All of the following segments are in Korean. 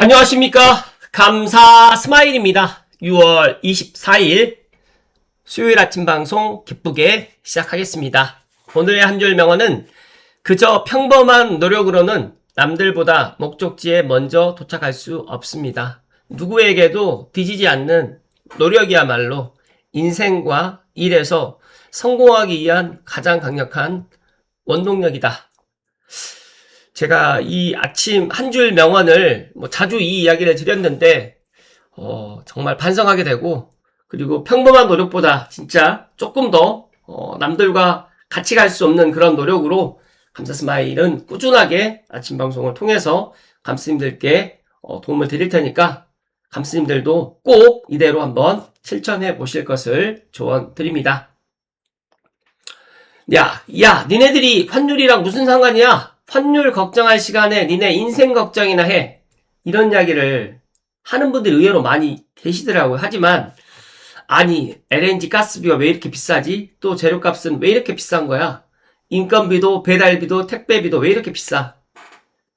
안녕하십니까. 감사 스마일입니다. 6월 24일 수요일 아침 방송 기쁘게 시작하겠습니다. 오늘의 한 줄 명언은 그저 평범한 노력으로는 남들보다 목적지에 먼저 도착할 수 없습니다. 누구에게도 뒤지지 않는 노력이야말로 인생과 일에서 성공하기 위한 가장 강력한 원동력이다. 제가 이 아침 한 줄 명언을 자주 이 이야기를 드렸는데 정말 반성하게 되고, 그리고 평범한 노력보다 진짜 조금 더 남들과 같이 갈 수 없는 그런 노력으로 감사 스마일은 꾸준하게 아침 방송을 통해서 감스님들께 도움을 드릴 테니까 감스님들도 꼭 이대로 한번 실천해 보실 것을 조언 드립니다. 야, 니네들이 환율이랑 무슨 상관이야? 환율 걱정할 시간에 니네 인생 걱정이나 해. 이런 이야기를 하는 분들이 의외로 많이 계시더라고요. 하지만 아니, LNG 가스비가 왜 이렇게 비싸지? 또 재료값은 왜 이렇게 비싼 거야? 인건비도 배달비도 택배비도 왜 이렇게 비싸?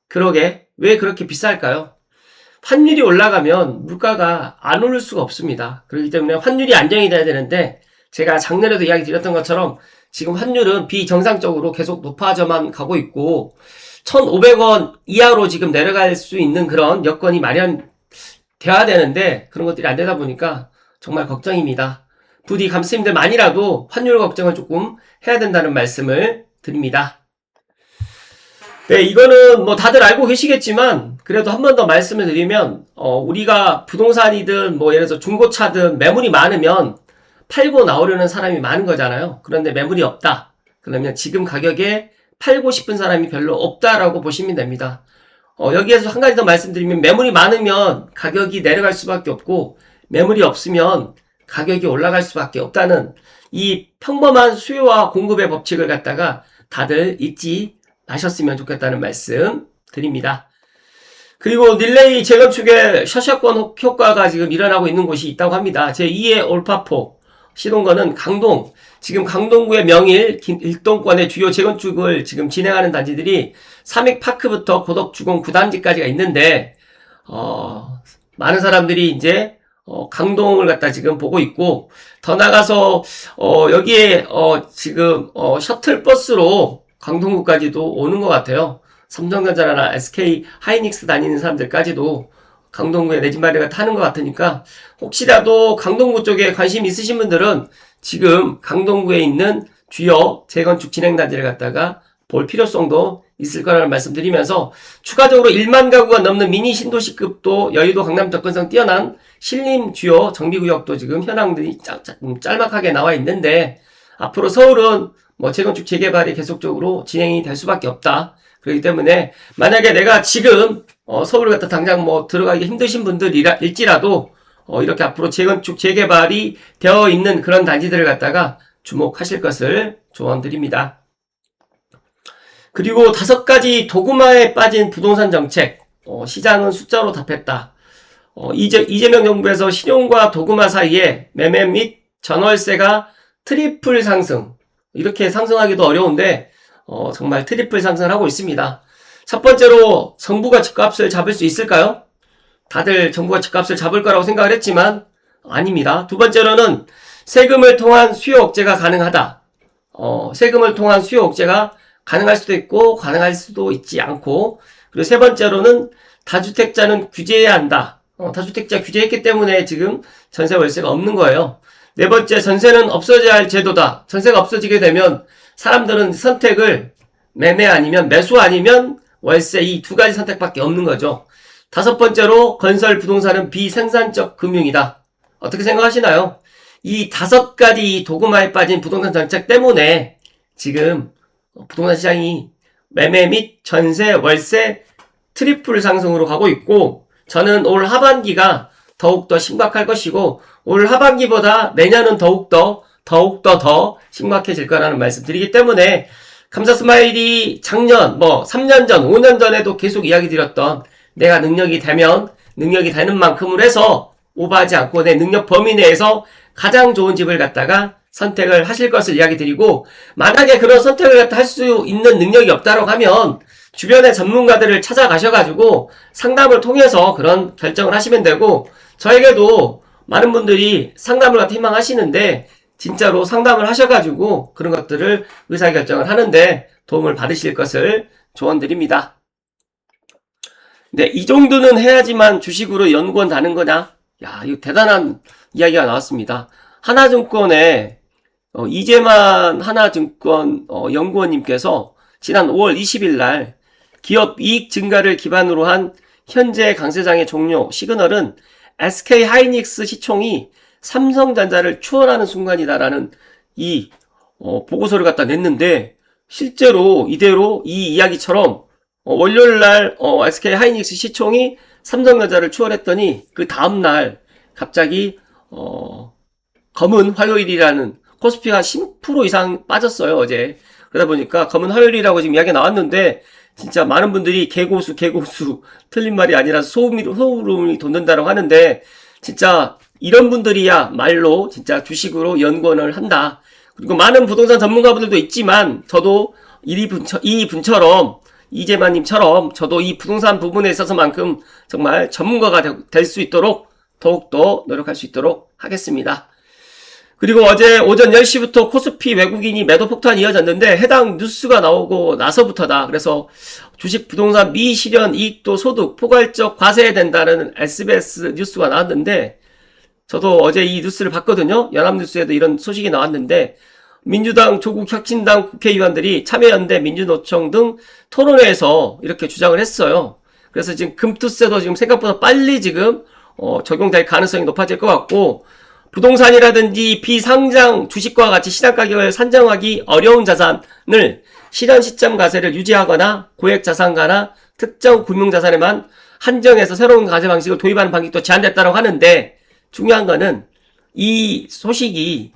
그러게, 왜 그렇게 비쌀까요? 환율이 올라가면 물가가 안 오를 수가 없습니다. 그렇기 때문에 환율이 안정이 돼야 되는데, 제가 작년에도 이야기 드렸던 것처럼 지금 환율은 비정상적으로 계속 높아져만 가고 있고 1,500원 이하로 지금 내려갈 수 있는 그런 여건이 마련돼야 되는데 그런 것들이 안 되다 보니까 정말 걱정입니다. 부디 감스님들만이라도 환율 걱정을 조금 해야 된다는 말씀을 드립니다. 네, 이거는 다들 알고 계시겠지만 그래도 한 번 더 말씀을 드리면 우리가 부동산이든 예를 들어서 중고차든 매물이 많으면 팔고 나오려는 사람이 많은 거잖아요. 그런데 매물이 없다. 그러면 지금 가격에 팔고 싶은 사람이 별로 없다라고 보시면 됩니다. 여기에서 한 가지 더 말씀드리면 매물이 많으면 가격이 내려갈 수밖에 없고 매물이 없으면 가격이 올라갈 수밖에 없다는 이 평범한 수요와 공급의 법칙을 갖다가 다들 잊지 마셨으면 좋겠다는 말씀 드립니다. 그리고 릴레이 재건축의 셔셔권 효과가 지금 일어나고 있는 곳이 있다고 합니다. 제2의 올파포 시동거는 강동, 지금 강동구의 명일, 일동권의 주요 재건축을 지금 진행하는 단지들이 삼익파크부터 고덕주공 9단지까지가 있는데 많은 사람들이 이제 강동을 갖다 지금 보고 있고, 더 나가서 여기에 지금 셔틀버스로 강동구까지도 오는 것 같아요. 삼성전자나 SK 하이닉스 다니는 사람들까지도 강동구에 내 집 마련을 타는 것 같으니까 혹시라도 강동구 쪽에 관심 있으신 분들은 지금 강동구에 있는 주요 재건축 진행단지를 갖다가 볼 필요성도 있을 거라는 말씀드리면서, 추가적으로 1만 가구가 넘는 미니 신도시급도 여의도 강남 접근성 뛰어난 신림 주요 정비구역도 지금 현황들이 짤막하게 나와 있는데, 앞으로 서울은 재건축 재개발이 계속적으로 진행이 될 수밖에 없다. 그렇기 때문에 만약에 내가 지금 서울을 갖다 당장 들어가기 힘드신 분들일지라도 이렇게 앞으로 재건축 재개발이 되어 있는 그런 단지들을 갖다가 주목하실 것을 조언드립니다. 그리고 5가지 도구마에 빠진 부동산 정책, 시장은 숫자로 답했다. 이재명 정부에서 신용과 도구마 사이에 매매 및 전월세가 트리플 상승, 이렇게 상승하기도 어려운데 정말 트리플 상승을 하고 있습니다. 첫 번째로 정부가 집값을 잡을 수 있을까요? 다들 정부가 집값을 잡을 거라고 생각을 했지만 아닙니다. 두 번째로는 세금을 통한 수요 억제가 가능하다. 세금을 통한 수요 억제가 가능할 수도 있고 가능할 수도 있지 않고, 그리고 세 번째로는 다주택자는 규제해야 한다. 다주택자 규제했기 때문에 지금 전세 월세가 없는 거예요. 네 번째, 전세는 없어져야 할 제도다. 전세가 없어지게 되면 사람들은 선택을 매매 아니면 매수 아니면 월세, 이 두 가지 선택밖에 없는 거죠. 다섯 번째로, 건설 부동산은 비생산적 금융이다. 어떻게 생각하시나요? 이 5가지 도구마에 빠진 부동산 정책 때문에 지금 부동산 시장이 매매 및 전세, 월세 트리플 상승으로 가고 있고, 저는 올 하반기가 더욱더 심각할 것이고 올 하반기보다 내년은 더욱더 더 심각해질 거라는 말씀 드리기 때문에, 감사 스마일이 작년 3년 전 5년 전에도 계속 이야기 드렸던, 내가 능력이 되는 만큼을 해서 오버하지 않고 내 능력 범위 내에서 가장 좋은 집을 갖다가 선택을 하실 것을 이야기 드리고, 만약에 그런 선택을 갖다 할 수 있는 능력이 없다고 하면 주변의 전문가들을 찾아가셔가지고 상담을 통해서 그런 결정을 하시면 되고, 저에게도 많은 분들이 상담을 갖다 희망하시는데 진짜로 상담을 하셔가지고 그런 것들을 의사결정을 하는데 도움을 받으실 것을 조언드립니다. 네, 이 정도는 해야지만 주식으로 연구원 다는 거냐? 야, 이거 대단한 이야기가 나왔습니다. 하나증권의 이재만 하나증권 연구원님께서 지난 5월 20일 날 기업 이익 증가를 기반으로 한 현재 강세장의 종료 시그널은 SK 하이닉스 시총이 삼성전자를 추월하는 순간이다라는 이 보고서를 갖다 냈는데, 실제로 이대로 이 이야기처럼 월요일날 SK 하이닉스 시총이 삼성전자를 추월했더니 그 다음날 갑자기 검은 화요일이라는 코스피가 10% 이상 빠졌어요, 어제. 그러다 보니까 검은 화요일이라고 지금 이야기가 나왔는데, 진짜 많은 분들이 개고수 틀린 말이 아니라서 소름이 돋는다라고 하는데, 진짜 이런 분들이야 말로 진짜 주식으로 연구원을 한다. 그리고 많은 부동산 전문가분들도 있지만 저도 이분처럼 이재만님처럼 저도 이 부동산 부분에 있어서만큼 정말 전문가가 될 수 있도록 더욱더 노력할 수 있도록 하겠습니다. 그리고 어제 오전 10시부터 코스피 외국인이 매도 폭탄이 이어졌는데 해당 뉴스가 나오고 나서부터다. 그래서 주식 부동산 미실현 이익도 소득 포괄적 과세된다는 SBS 뉴스가 나왔는데, 저도 어제 이 뉴스를 봤거든요. 연합뉴스에도 이런 소식이 나왔는데, 민주당, 조국 혁신당 국회의원들이 참여연대, 민주노총 등 토론회에서 이렇게 주장을 했어요. 그래서 지금 금투세도 지금 생각보다 빨리 지금 적용될 가능성이 높아질 것 같고, 부동산이라든지 비상장 주식과 같이 시장 가격을 산정하기 어려운 자산을 실현 시점 과세를 유지하거나 고액 자산가나 특정 금융자산에만 한정해서 새로운 과세 방식을 도입하는 방식도 제한됐다고 하는데, 중요한 거는 이 소식이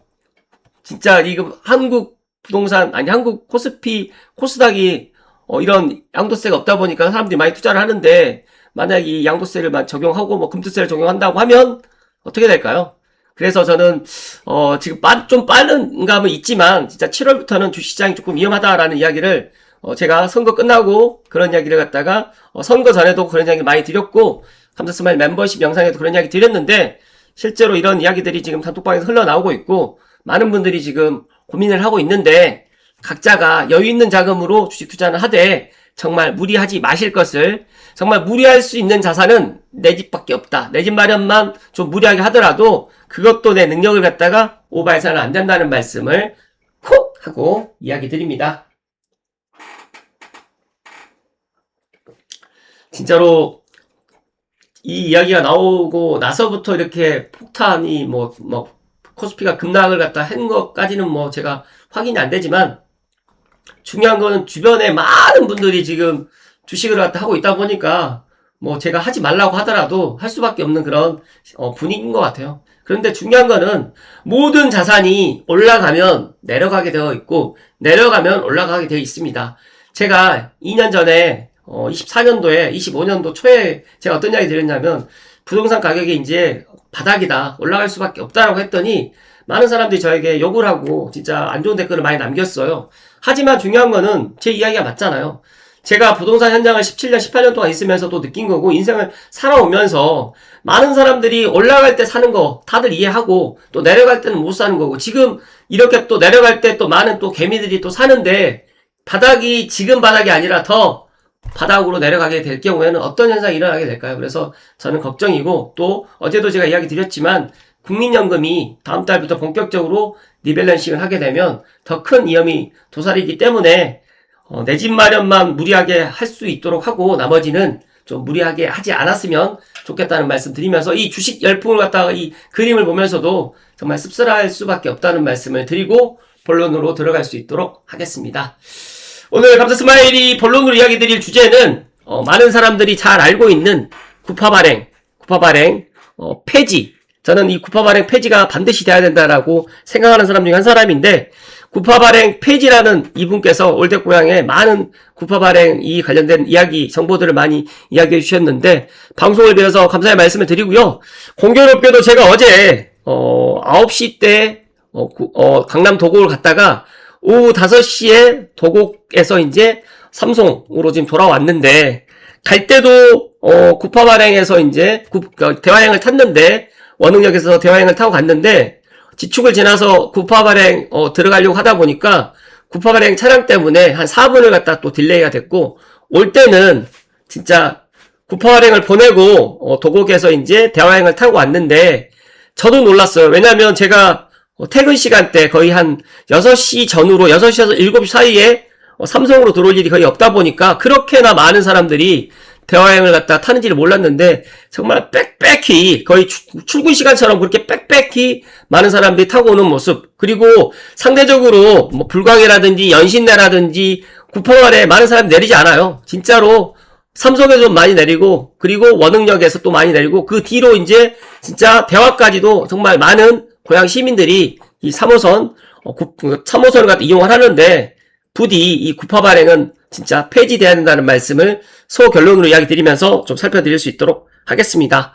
진짜 이거 한국 부동산, 아니 한국 코스피, 코스닥이 이런 양도세가 없다 보니까 사람들이 많이 투자를 하는데, 만약 이 양도세를 적용하고 뭐 금투세를 적용한다고 하면 어떻게 될까요? 그래서 저는 지금 좀 빠른 감은 있지만 진짜 7월부터는 주식시장이 조금 위험하다라는 이야기를 제가 선거 끝나고 그런 이야기를 갖다가 선거 전에도 그런 이야기 많이 드렸고, 감사스마일 멤버십 영상에도 그런 이야기 드렸는데, 실제로 이런 이야기들이 지금 단톡방에서 흘러나오고 있고 많은 분들이 지금 고민을 하고 있는데, 각자가 여유 있는 자금으로 주식 투자를 하되 정말 무리하지 마실 것을, 정말 무리할 수 있는 자산은 내 집밖에 없다. 내 집 마련만 좀 무리하게 하더라도 그것도 내 능력을 갖다가 오버해서는 안 된다는 말씀을 콕 하고 이야기 드립니다. 진짜로 이 이야기가 나오고 나서부터 이렇게 폭탄이 코스피가 급락을 갖다 한 것까지는 제가 확인이 안 되지만, 중요한 거는 주변에 많은 분들이 지금 주식을 갖다 하고 있다 보니까 제가 하지 말라고 하더라도 할 수밖에 없는 그런 분위기인 것 같아요. 그런데 중요한 거는 모든 자산이 올라가면 내려가게 되어 있고 내려가면 올라가게 되어 있습니다. 제가 2년 전에 24년도에 25년도 초에 제가 어떤 이야기 드렸냐면, 부동산 가격이 이제 바닥이다, 올라갈 수밖에 없다라고 했더니 많은 사람들이 저에게 욕을 하고 진짜 안 좋은 댓글을 많이 남겼어요. 하지만 중요한 거는 제 이야기가 맞잖아요. 제가 부동산 현장을 17년, 18년 동안 있으면서도 느낀 거고, 인생을 살아오면서 많은 사람들이 올라갈 때 사는 거 다들 이해하고 또 내려갈 때는 못 사는 거고, 지금 이렇게 또 내려갈 때 또 많은 또 개미들이 또 사는데, 바닥이 지금 바닥이 아니라 더 바닥으로 내려가게 될 경우에는 어떤 현상이 일어나게 될까요? 그래서 저는 걱정이고, 또 어제도 제가 이야기 드렸지만 국민연금이 다음 달부터 본격적으로 리밸런싱을 하게 되면 더 큰 위험이 도사리기 때문에 내 집 마련만 무리하게 할 수 있도록 하고 나머지는 좀 무리하게 하지 않았으면 좋겠다는 말씀 드리면서, 이 주식 열풍을 갖다가 이 그림을 보면서도 정말 씁쓸할 수밖에 없다는 말씀을 드리고 본론으로 들어갈 수 있도록 하겠습니다. 오늘 감사스마일이 본론으로 이야기 드릴 주제는 많은 사람들이 잘 알고 있는 구파 발행 폐지. 저는 이 구파 발행 폐지가 반드시 돼야 된다라고 생각하는 사람 중에 한 사람인데, 구파 발행 폐지라는 이분께서 올댓고향에 많은 구파 발행 이 관련된 이야기, 정보들을 많이 이야기해 주셨는데 방송을 빌어서 감사의 말씀을 드리고요. 공교롭게도 제가 어제 9시 때 강남 도곡을 갔다가 오후 5시에 도곡에서 이제 삼성으로 지금 돌아왔는데, 갈 때도 구파 발행에서 이제 대화행을 탔는데, 원흥역에서 대화행을 타고 갔는데, 지축을 지나서 구파 발행 들어가려고 하다 보니까 구파 발행 차량 때문에 한 4분을 갖다 또 딜레이가 됐고, 올 때는 진짜 구파 발행을 보내고 도곡에서 이제 대화행을 타고 왔는데, 저도 놀랐어요. 왜냐면 제가 퇴근 시간대 거의 한 6시 전후로 6시에서 7시 사이에 삼성으로 들어올 일이 거의 없다 보니까 그렇게나 많은 사람들이 대화행을 갖다 타는지를 몰랐는데, 정말 빽빽히 거의 출근 시간처럼 그렇게 빽빽히 많은 사람들이 타고 오는 모습, 그리고 상대적으로 뭐 불광이라든지 연신내라든지 구파발에 많은 사람이 내리지 않아요. 진짜로 삼성에서 좀 많이 내리고, 그리고 원흥역에서 또 많이 내리고, 그 뒤로 이제 진짜 대화까지도 정말 많은 고향 시민들이 이 3호선 3호선을 갖다 이용을 하는데, 부디 이 구파 발행은 진짜 폐지돼야 된다는 말씀을 소결론으로 이야기 드리면서 좀 살펴드릴 수 있도록 하겠습니다.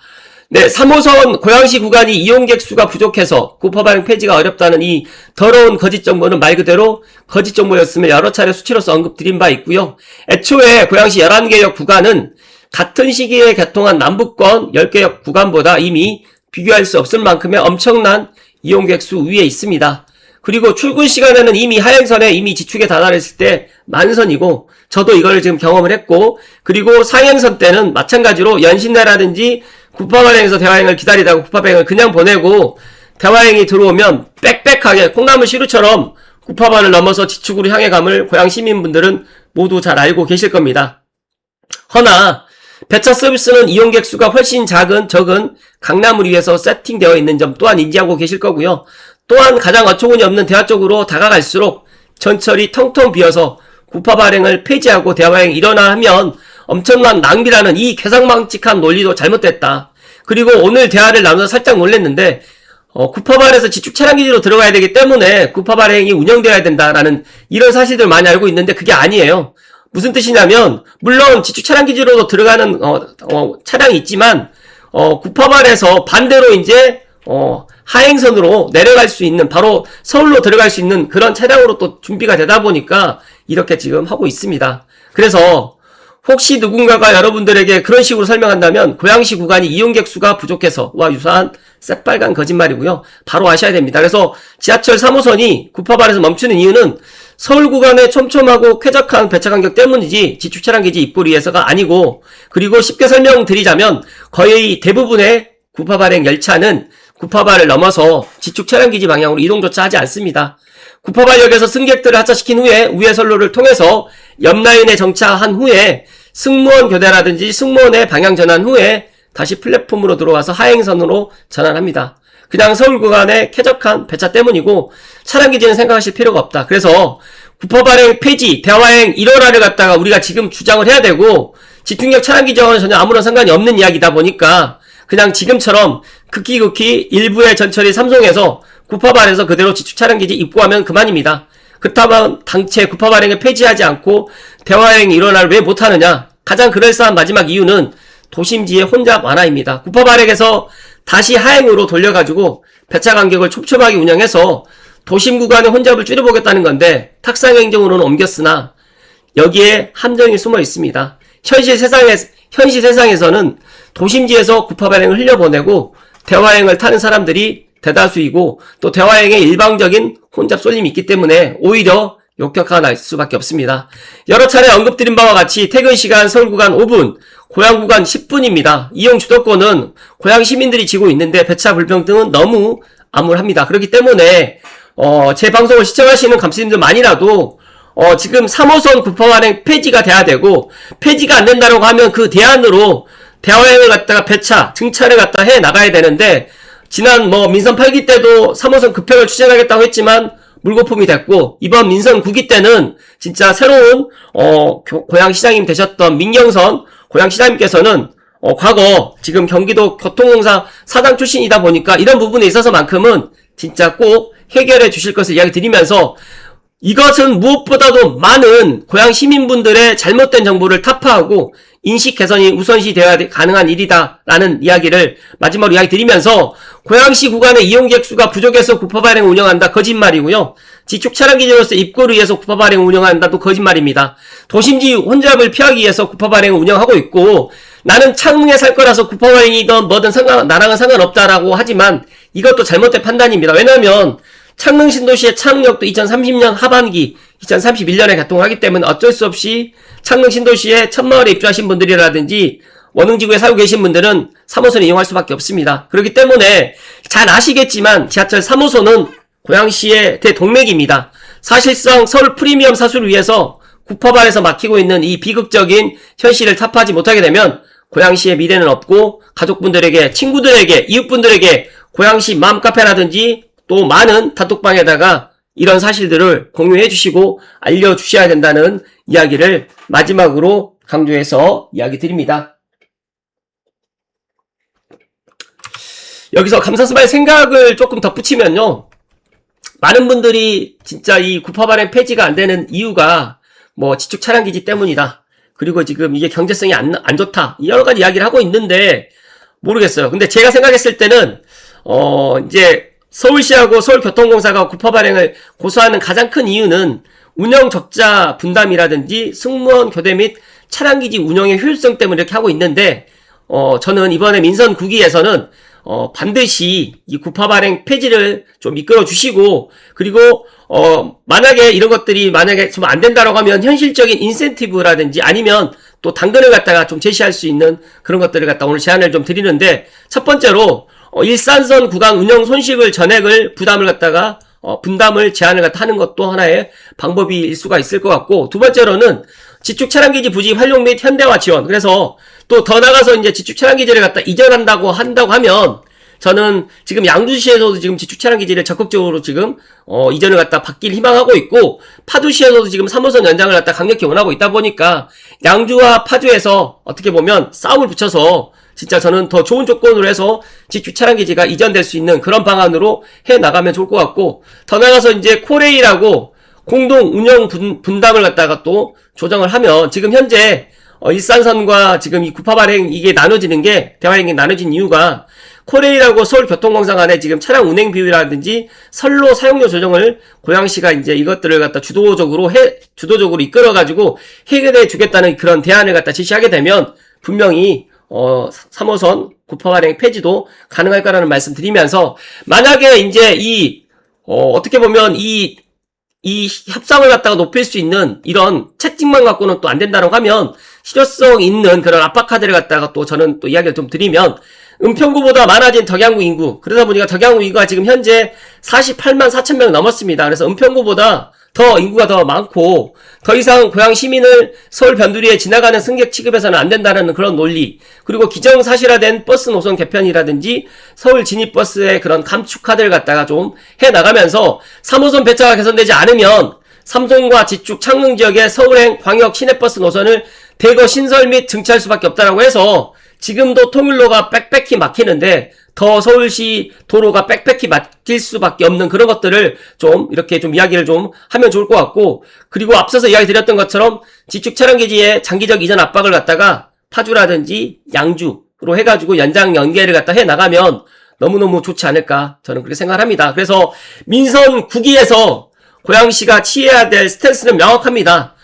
네, 3호선 고양시 구간이 이용객 수가 부족해서 구파 발행 폐지가 어렵다는 이 더러운 거짓 정보는 말 그대로 거짓 정보였음을 여러 차례 수치로서 언급드린 바 있고요. 애초에 고양시 11개역 구간은 같은 시기에 개통한 남북권 10개역 구간보다 이미 비교할 수 없을 만큼의 엄청난 이용객 수 위에 있습니다. 그리고 출근 시간에는 이미 하행선에 이미 지축에 다다랐을 때 만선이고, 저도 이걸 지금 경험을 했고, 그리고 상행선 때는 마찬가지로 연신내라든지 구파발행에서 대화행을 기다리다가 구파발행을 그냥 보내고 대화행이 들어오면 빽빽하게 콩나물 시루처럼 구파발을 넘어서 지축으로 향해 감을 고향 시민분들은 모두 잘 알고 계실 겁니다. 허나 배차 서비스는 이용객 수가 훨씬 적은 강남을 위해서 세팅되어 있는 점 또한 인지하고 계실 거고요. 또한 가장 어처구니 없는 대화 쪽으로 다가갈수록 전철이 텅텅 비어서 구파 발행을 폐지하고 대화행 일어나 하면 엄청난 낭비라는 이 괴상망측한 논리도 잘못됐다. 그리고 오늘 대화를 나눠서 살짝 놀랐는데, 구파발에서 지축 차량 기지로 들어가야 되기 때문에 구파 발행이 운영되어야 된다라는 이런 사실들 많이 알고 있는데, 그게 아니에요. 무슨 뜻이냐면, 물론 지축 차량 기지로도 들어가는 차량이 있지만 구파발에서 반대로 이제 하행선으로 내려갈 수 있는, 바로 서울로 들어갈 수 있는 그런 차량으로 또 준비가 되다 보니까 이렇게 지금 하고 있습니다. 그래서 혹시 누군가가 여러분들에게 그런 식으로 설명한다면 고양시 구간이 이용객 수가 부족해서와 유사한 새빨간 거짓말이고요. 바로 아셔야 됩니다. 그래서 지하철 3호선이 구파발에서 멈추는 이유는 서울 구간의 촘촘하고 쾌적한 배차 간격 때문이지 지축 차량 기지 입구를 위해서가 아니고, 그리고 쉽게 설명드리자면 거의 대부분의 구파 발행 열차는 구파발을 넘어서 지축 차량 기지 방향으로 이동조차 하지 않습니다. 구파발역에서 승객들을 하차시킨 후에 우회선로를 통해서 옆라인에 정차한 후에 승무원 교대라든지 승무원의 방향 전환 후에 다시 플랫폼으로 들어와서 하행선으로 전환합니다. 그냥 서울 구간의 쾌적한 배차 때문이고 차량 기지는 생각하실 필요가 없다. 그래서 구파발행 폐지, 대화행 일원화를 갖다가 우리가 지금 주장을 해야 되고, 집중력 차량 기지와는 전혀 아무런 상관이 없는 이야기다 보니까 그냥 지금처럼 극히 일부의 전철이 삼성에서 구파발에서 그대로 지축 차량 기지 입고하면 그만입니다. 그렇다면 당최 구파 발행을 폐지하지 않고 대화행 일원화를 왜 못하느냐? 가장 그럴싸한 마지막 이유는 도심지의 혼잡 완화입니다. 구파 발행에서 다시 하행으로 돌려가지고 배차 간격을 촘촘하게 운영해서 도심 구간의 혼잡을 줄여보겠다는 건데, 탁상행정으로는 옮겼으나 여기에 함정이 숨어 있습니다. 현실 세상에서는 도심지에서 구파 발행을 흘려보내고 대화행을 타는 사람들이 대다수이고, 또 대화행에 일방적인 혼잡 쏠림이 있기 때문에 오히려 역효과가 날 수밖에 없습니다. 여러 차례 언급드린 바와 같이 퇴근 시간 서울 구간 5분, 고향 구간 10분입니다. 이용 주도권은 고향 시민들이 지고 있는데 배차 불평등은 너무 암울합니다. 그렇기 때문에 제 방송을 시청하시는 감시님들만이라도 지금 3호선 구파 발행 폐지가 돼야 되고, 폐지가 안 된다고 하면 그 대안으로 대화행을 갖다가 배차, 증차를 갖다 해 나가야 되는데, 지난 민선 8기 때도 3호선 급행을 추진하겠다고 했지만 물거품이 됐고, 이번 민선 9기 때는 진짜 새로운 고양시장님 되셨던 민경선 고양시장님께서는 과거 지금 경기도 교통공사 사장 출신이다 보니까 이런 부분에 있어서만큼은 진짜 꼭 해결해 주실 것을 이야기 드리면서, 이것은 무엇보다도 많은 고양 시민분들의 잘못된 정보를 타파하고 인식 개선이 우선시 되어야 가능한 일이다라는 이야기를 마지막으로 이야기 드리면서, 고양시 구간의 이용객 수가 부족해서 구파 발행을 운영한다, 거짓말이고요. 지축 차량기지로서 입고를 위해서 구파 발행을 운영한다도 거짓말입니다. 도심지 혼잡을 피하기 위해서 구파 발행을 운영하고 있고, 나는 창릉에 살 거라서 구파 발행이든 뭐든 나랑은 상관없다라고 하지만 이것도 잘못된 판단입니다. 왜냐면 창릉 신도시의 창역도 2030년 하반기, 2031년에 개통하기 때문에 어쩔 수 없이 창릉 신도시에 첫마을에 입주하신 분들이라든지 원흥지구에 살고 계신 분들은 3호선을 이용할 수밖에 없습니다. 그렇기 때문에 잘 아시겠지만 지하철 3호선은 고양시의 대동맥입니다. 사실상 서울 프리미엄 사수를 위해서 구파발에서 막히고 있는 이 비극적인 현실을 타파하지 못하게 되면 고양시의 미래는 없고, 가족분들에게, 친구들에게, 이웃분들에게 고양시 맘카페라든지 또 많은 단톡방에다가 이런 사실들을 공유해 주시고 알려주셔야 된다는 이야기를 마지막으로 강조해서 이야기 드립니다. 여기서 감사스마의 생각을 조금 덧붙이면요, 많은 분들이 진짜 이 구파 발행 폐지가 안 되는 이유가 뭐 지축 차량기지 때문이다, 그리고 지금 이게 경제성이 안 좋다, 여러 가지 이야기를 하고 있는데 모르겠어요. 근데 제가 생각했을 때는 이제 서울시하고 서울교통공사가 구파 발행을 고수하는 가장 큰 이유는 운영 적자 분담이라든지 승무원 교대 및 차량기지 운영의 효율성 때문에 이렇게 하고 있는데, 저는 이번에 민선 9기에서는 반드시 이 구파 발행 폐지를 좀 이끌어 주시고, 그리고 만약에 이런 것들이 만약에 좀 안 된다라고 하면 현실적인 인센티브라든지 아니면 또 당근을 갖다가 좀 제시할 수 있는 그런 것들을 갖다 오늘 제안을 좀 드리는데, 첫 번째로 일산선 구간 운영 손실을 전액을 분담을 제한을 갖다 하는 것도 하나의 방법일 수가 있을 것 같고, 두 번째로는 지축 차량기지 부지 활용 및 현대화 지원. 그래서 또 더 나가서 이제 지축 차량기지를 갖다 이전한다고 하면, 저는 지금 양주시에서도 지금 지축 차량기지를 적극적으로 지금 이전을 갖다 받길 희망하고 있고, 파주시에서도 지금 3호선 연장을 갖다 강력히 원하고 있다 보니까 양주와 파주에서 어떻게 보면 싸움을 붙여서 진짜 저는 더 좋은 조건으로 해서 지축 차량기지가 이전될 수 있는 그런 방안으로 해 나가면 좋을 것 같고, 더 나가서 이제 코레일하고 공동 운영 분담을 갖다가 또 조정을 하면, 지금 현재 일산선과 지금 이 구파 발행 이게 나눠지는 게, 대화행이 나눠진 이유가 코레일하고 서울교통공사 간에 지금 차량 운행 비율이라든지 선로 사용료 조정을 고양시가 이제 이것들을 갖다 주도적으로 이끌어가지고 해결해 주겠다는 그런 대안을 갖다 제시하게 되면 분명히 3호선 구파 발행 폐지도 가능할 거라는 말씀 드리면서, 만약에 이제 어떻게 보면 이 협상을 갖다가 높일 수 있는 이런 채찍만 갖고는 또 안 된다고 하면, 실효성 있는 그런 압박카드를 갖다가 또 저는 또 이야기를 좀 드리면, 은평구보다 많아진 덕양구 인구, 그러다 보니까 덕양구 인구가 지금 현재 48만 4천 명 넘었습니다. 그래서 은평구보다 더 인구가 더 많고, 더 이상 고양 시민을 서울 변두리에 지나가는 승객 취급해서는 안 된다는 그런 논리, 그리고 기정사실화된 버스 노선 개편이라든지 서울 진입버스의 그런 감축카드를 갖다가 좀 해나가면서 3호선 배차가 개선되지 않으면 삼성과 지축 창릉 지역의 서울행 광역 시내버스 노선을 대거 신설 및 증차할 수밖에 없다라고 해서, 지금도 통일로가 빽빽히 막히는데 더 서울시 도로가 빽빽히 막힐 수밖에 없는 그런 것들을 좀 이렇게 좀 이야기를 좀 하면 좋을 것 같고, 그리고 앞서서 이야기 드렸던 것처럼 지축 차량기지의 장기적 이전 압박을 갖다가 파주라든지 양주로 해가지고 연계를 갖다 해 나가면 너무너무 좋지 않을까, 저는 그렇게 생각을 합니다. 그래서 민선 9기에서 고양시가 취해야 될 스탠스는 명확합니다.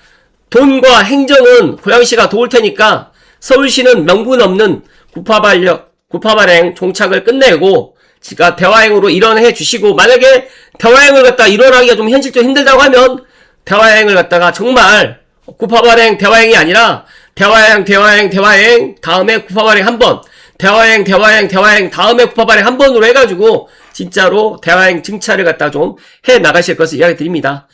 돈과 행정은 고양시가 도울 테니까 서울시는 명분 없는 구파 발행 종착을 끝내고 지가 대화행으로 일원해 주시고, 만약에 대화행을 갖다 일원하기가 좀 현실적으로 힘들다고 하면 대화행을 갖다가 정말 구파 발행 대화행이 아니라 대화행 다음에 구파 발행 한 번, 대화행 다음에 구파 발행 한 번으로 해가지고 진짜로 대화행 증차를 갖다 좀 해 나가실 것을 이야기 드립니다.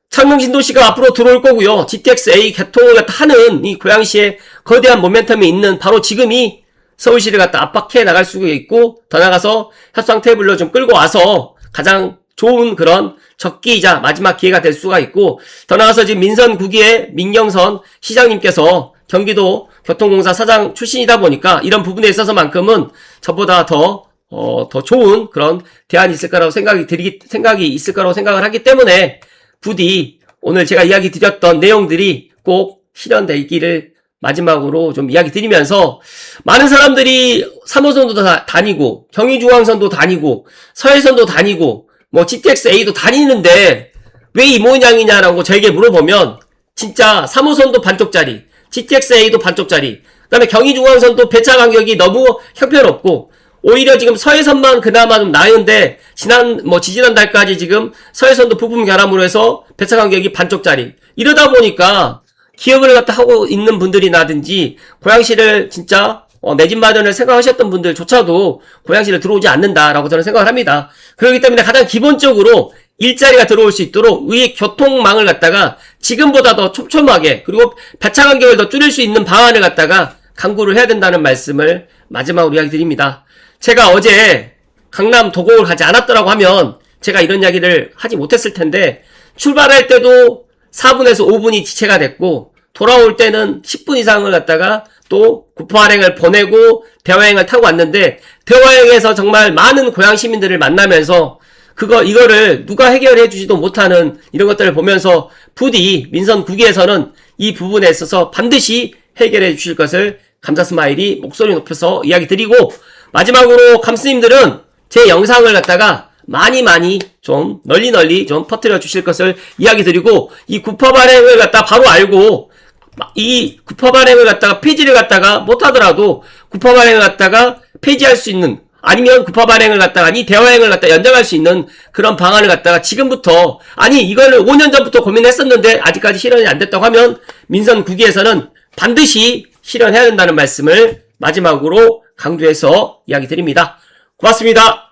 창릉 신도시가 앞으로 들어올 거고요. GTX-A 개통을 갖다 하는 이 고양시에 거대한 모멘텀이 있는 바로 지금이 서울시를 갖다 압박해 나갈 수 있고, 더 나가서 협상 테이블로 좀 끌고 와서 가장 좋은 그런 적기이자 마지막 기회가 될 수가 있고, 더 나가서 지금 민선 9기의 민경선 시장님께서 경기도 교통공사 사장 출신이다 보니까 이런 부분에 있어서만큼은 저보다 더 좋은 그런 대안이 있을 거라고 생각이 있을 거라고 생각을 하기 때문에, 부디 오늘 제가 이야기 드렸던 내용들이 꼭 실현되기를 마지막으로 좀 이야기 드리면서, 많은 사람들이 3호선도 다니고 경의중앙선도 다니고 서해선도 다니고 뭐 GTX-A도 다니는데 왜 이 모양이냐라고 저에게 물어보면 진짜 3호선도 반쪽짜리, GTX-A도 반쪽짜리, 그 다음에 경의중앙선도 배차 간격이 너무 형편없고 오히려 지금 서해선만 그나마 좀 나은데 지지난달까지 지금 서해선도 부품 결함으로 해서 배차 간격이 반쪽짜리. 이러다 보니까 기업을 갖다 하고 있는 분들이라든지 고양시를 진짜 내 집 마련을 생각하셨던 분들조차도 고양시를 들어오지 않는다라고 저는 생각을 합니다. 그렇기 때문에 가장 기본적으로 일자리가 들어올 수 있도록 위 교통망을 갖다가 지금보다 더 촘촘하게 그리고 배차 간격을 더 줄일 수 있는 방안을 갖다가 강구를 해야 된다는 말씀을 마지막으로 이야기 드립니다. 제가 어제 강남 도곡을 가지 않았더라고 하면 제가 이런 이야기를 하지 못했을 텐데 출발할 때도 4분에서 5분이 지체가 됐고 돌아올 때는 10분 이상을 갖다가 또 구포할행을 보내고 대화행을 타고 왔는데 대화행에서 정말 많은 고양 시민들을 만나면서 이거를 누가 해결해 주지도 못하는 이런 것들을 보면서 부디 민선 9기에서는 이 부분에 있어서 반드시 해결해 주실 것을 감사 스마일이 목소리 높여서 이야기 드리고 마지막으로 감스님들은 제 영상을 갖다가 많이 좀 널리 좀 퍼뜨려 주실 것을 이야기 드리고 이 구파 발행을 갖다 바로 알고 이 구파 발행을 갖다가 폐지를 갖다가 못하더라도 구파 발행을 갖다가 폐지할 수 있는 아니면 구파 발행을 갖다가 대화행을 갖다 연장할 수 있는 그런 방안을 갖다가 지금부터 이거를 5년 전부터 고민했었는데 아직까지 실현이 안 됐다고 하면 민선 9기에서는 반드시 실현해야 된다는 말씀을 마지막으로 강조해서 이야기 드립니다. 고맙습니다.